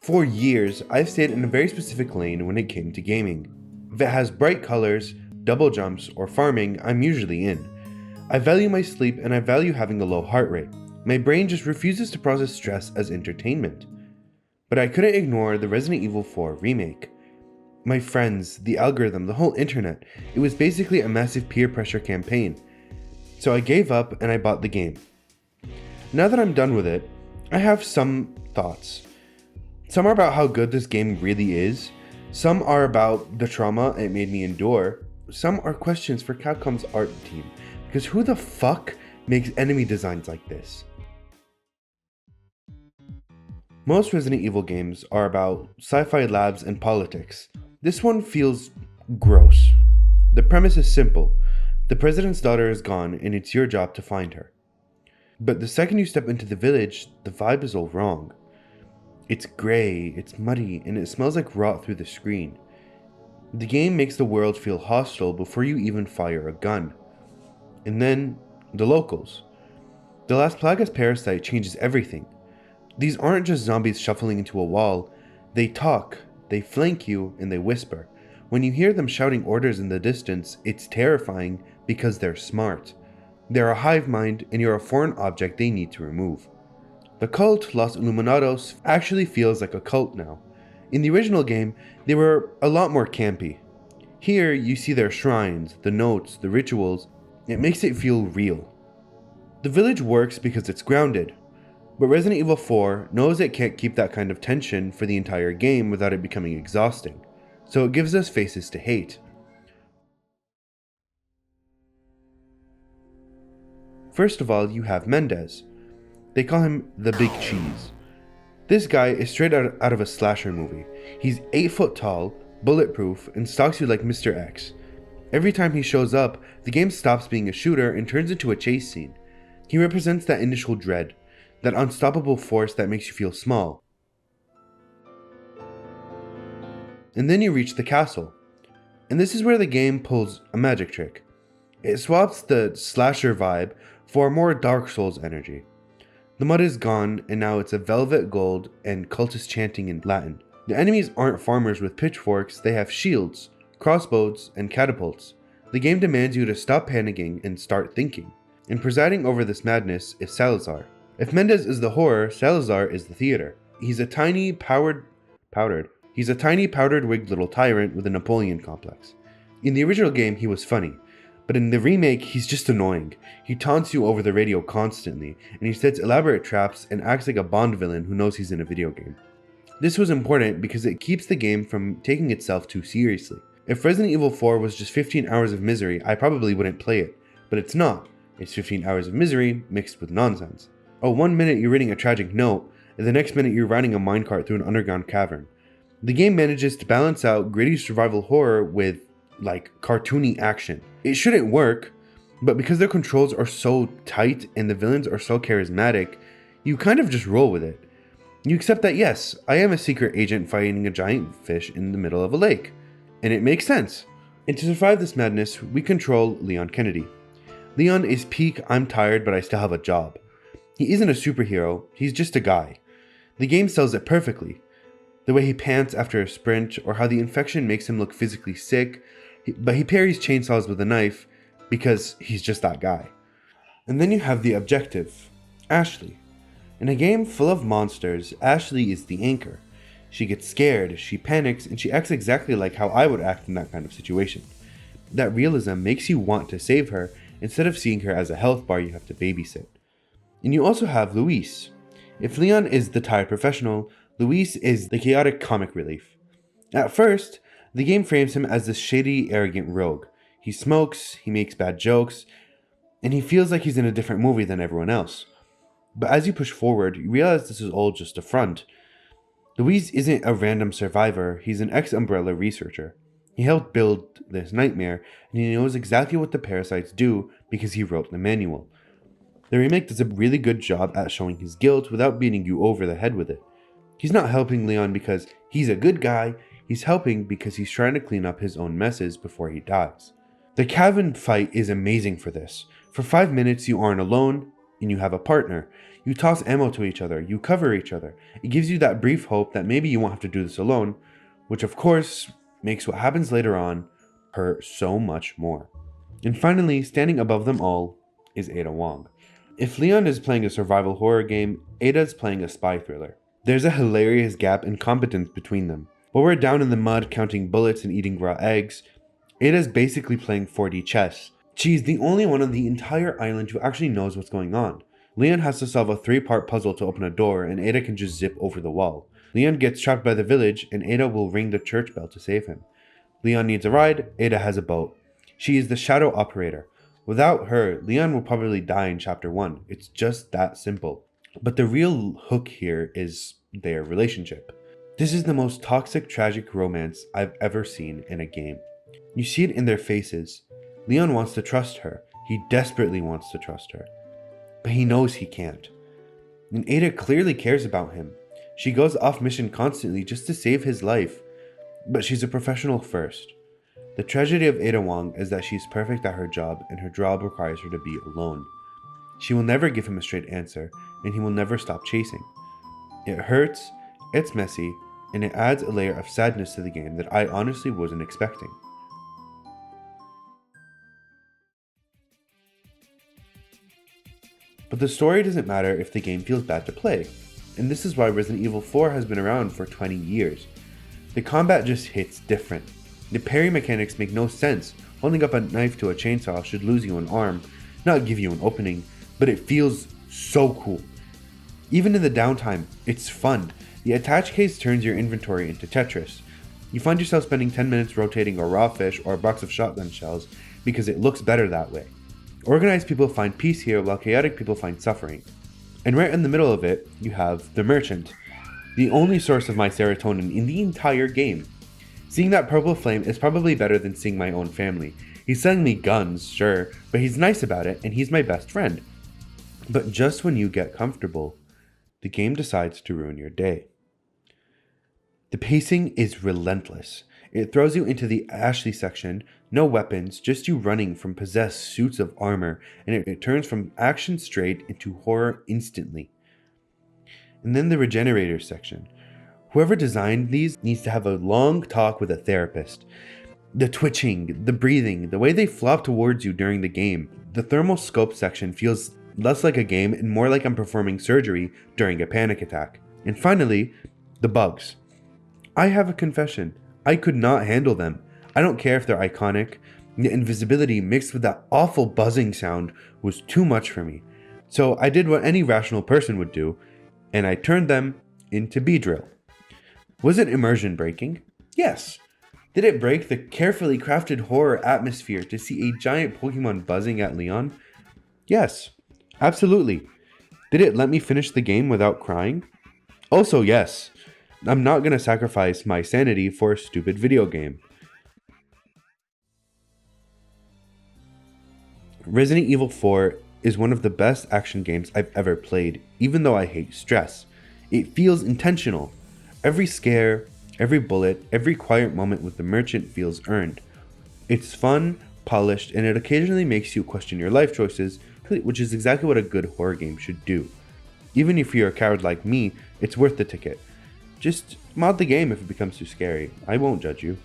For years, I've stayed in a very specific lane when it came to gaming. If it has bright colors, double jumps, or farming, I'm usually in. I value my sleep and I value having a low heart rate. My brain just refuses to process stress as entertainment. But I couldn't ignore the Resident Evil 4 remake. My friends, the algorithm, the whole internet, it was basically a massive peer pressure campaign. So I gave up and I bought the game. Now that I'm done with it, I have some thoughts. Some are about how good this game really is. Some are about the trauma it made me endure. Some are questions for Capcom's art team. Because who the fuck makes enemy designs like this? Most Resident Evil games are about sci-fi labs and politics. This one feels gross. The premise is simple. The president's daughter is gone and it's your job to find her. But the second you step into the village, the vibe is all wrong. It's gray, it's muddy, and it smells like rot through the screen. The game makes the world feel hostile before you even fire a gun. And then, the locals. The Las Plagas parasite changes everything. These aren't just zombies shuffling into a wall. They talk, they flank you, and they whisper. When you hear them shouting orders in the distance, it's terrifying because they're smart. They're a hive mind, and you're a foreign object they need to remove. The cult Los Illuminados actually feels like a cult now. In the original game, they were a lot more campy. Here, you see their shrines, the notes, the rituals. It makes it feel real. The village works because it's grounded, but Resident Evil 4 knows it can't keep that kind of tension for the entire game without it becoming exhausting, so it gives us faces to hate. First of all, you have Mendez. They call him the Big Cheese. This guy is straight out of a slasher movie. He's 8 foot tall, bulletproof, and stalks you like Mr. X. Every time he shows up, the game stops being a shooter and turns into a chase scene. He represents that initial dread, that unstoppable force that makes you feel small. And then you reach the castle. And this is where the game pulls a magic trick. It swaps the slasher vibe for a more Dark Souls energy. The mud is gone, and now it's a velvet gold and cultist chanting in Latin. The enemies aren't farmers with pitchforks, they have shields, crossbows, and catapults. The game demands you to stop panicking and start thinking. And presiding over this madness is Salazar. If Mendez is the horror, Salazar is the theater. He's a tiny powdered wigged little tyrant with a Napoleon complex. In the original game, he was funny. But in the remake, he's just annoying. He taunts you over the radio constantly, and he sets elaborate traps and acts like a Bond villain who knows he's in a video game. This was important because it keeps the game from taking itself too seriously. If Resident Evil 4 was just 15 hours of misery, I probably wouldn't play it. But it's not. It's 15 hours of misery mixed with nonsense. Oh, 1 minute you're reading a tragic note, and the next minute you're riding a minecart through an underground cavern. The game manages to balance out gritty survival horror with, cartoony action. It shouldn't work, but because their controls are so tight and the villains are so charismatic, you kind of just roll with it. You accept that yes, I am a secret agent fighting a giant fish in the middle of a lake. And it makes sense. And to survive this madness, we control Leon Kennedy. Leon is peak I'm tired but I still have a job. He isn't a superhero, he's just a guy. The game sells it perfectly. The way he pants after a sprint, or how the infection makes him look physically sick, but he parries chainsaws with a knife because he's just that guy. And then you have the objective, Ashley. In a game full of monsters, Ashley is the anchor. She gets scared, she panics, and she acts exactly like how I would act in that kind of situation. That realism makes you want to save her instead of seeing her as a health bar you have to babysit. And you also have Luis. If Leon is the tired professional, Luis is the chaotic comic relief. At first, the game frames him as this shady, arrogant rogue. He smokes, he makes bad jokes, and he feels like he's in a different movie than everyone else. But as you push forward, you realize this is all just a front. Luis isn't a random survivor, he's an ex-Umbrella researcher. He helped build this nightmare, and he knows exactly what the parasites do because he wrote the manual. The remake does a really good job at showing his guilt without beating you over the head with it. He's not helping Leon because he's a good guy, he's helping because he's trying to clean up his own messes before he dies. The cavern fight is amazing for this. For 5 minutes you aren't alone, and you have a partner. You toss ammo to each other, you cover each other. It gives you that brief hope that maybe you won't have to do this alone, which of course makes what happens later on hurt so much more. And finally, standing above them all is Ada Wong. If Leon is playing a survival horror game, Ada's playing a spy thriller. There's a hilarious gap in competence between them. While we're down in the mud counting bullets and eating raw eggs, Ada's basically playing 4D chess. She's the only one on the entire island who actually knows what's going on. Leon has to solve a 3-part puzzle to open a door, and Ada can just zip over the wall. Leon gets trapped by the village, and Ada will ring the church bell to save him. Leon needs a ride, Ada has a boat. She is the shadow operator. Without her, Leon will probably die in chapter 1. It's just that simple. But the real hook here is their relationship. This is the most toxic, tragic romance I've ever seen in a game. You see it in their faces. Leon wants to trust her. He desperately wants to trust her. But he knows he can't. And Ada clearly cares about him. She goes off mission constantly just to save his life. But she's a professional first. The tragedy of Ada Wong is that she's perfect at her job, and her job requires her to be alone. She will never give him a straight answer, and he will never stop chasing. It hurts, it's messy, and it adds a layer of sadness to the game that I honestly wasn't expecting. But the story doesn't matter if the game feels bad to play, and this is why Resident Evil 4 has been around for 20 years. The combat just hits different. The parry mechanics make no sense. Holding up a knife to a chainsaw should lose you an arm, not give you an opening, but it feels so cool. Even in the downtime, it's fun. The attach case turns your inventory into Tetris. You find yourself spending 10 minutes rotating a raw fish or a box of shotgun shells because it looks better that way. Organized people find peace here while chaotic people find suffering. And right in the middle of it, you have the merchant, the only source of my serotonin in the entire game. Seeing that purple flame is probably better than seeing my own family. He's selling me guns, sure, but he's nice about it and he's my best friend. But just when you get comfortable, the game decides to ruin your day. The pacing is relentless. It throws you into the Ashley section, no weapons, just you running from possessed suits of armor, and it turns from action straight into horror instantly. And then the regenerator section. Whoever designed these needs to have a long talk with a therapist. The twitching, the breathing, the way they flop towards you during the game. The thermal scope section feels less like a game and more like I'm performing surgery during a panic attack. And finally, the bugs. I have a confession. I could not handle them. I don't care if they're iconic. The invisibility mixed with that awful buzzing sound was too much for me. So I did what any rational person would do, and I turned them into Beedrill. Was it immersion breaking? Yes. Did it break the carefully crafted horror atmosphere to see a giant Pokemon buzzing at Leon? Yes, absolutely. Did it let me finish the game without crying? Also yes. I'm not gonna sacrifice my sanity for a stupid video game. Resident Evil 4 is one of the best action games I've ever played, even though I hate stress. It feels intentional. Every scare, every bullet, every quiet moment with the merchant feels earned. It's fun, polished, and it occasionally makes you question your life choices, which is exactly what a good horror game should do. Even if you're a coward like me, it's worth the ticket. Just mod the game if it becomes too scary. I won't judge you.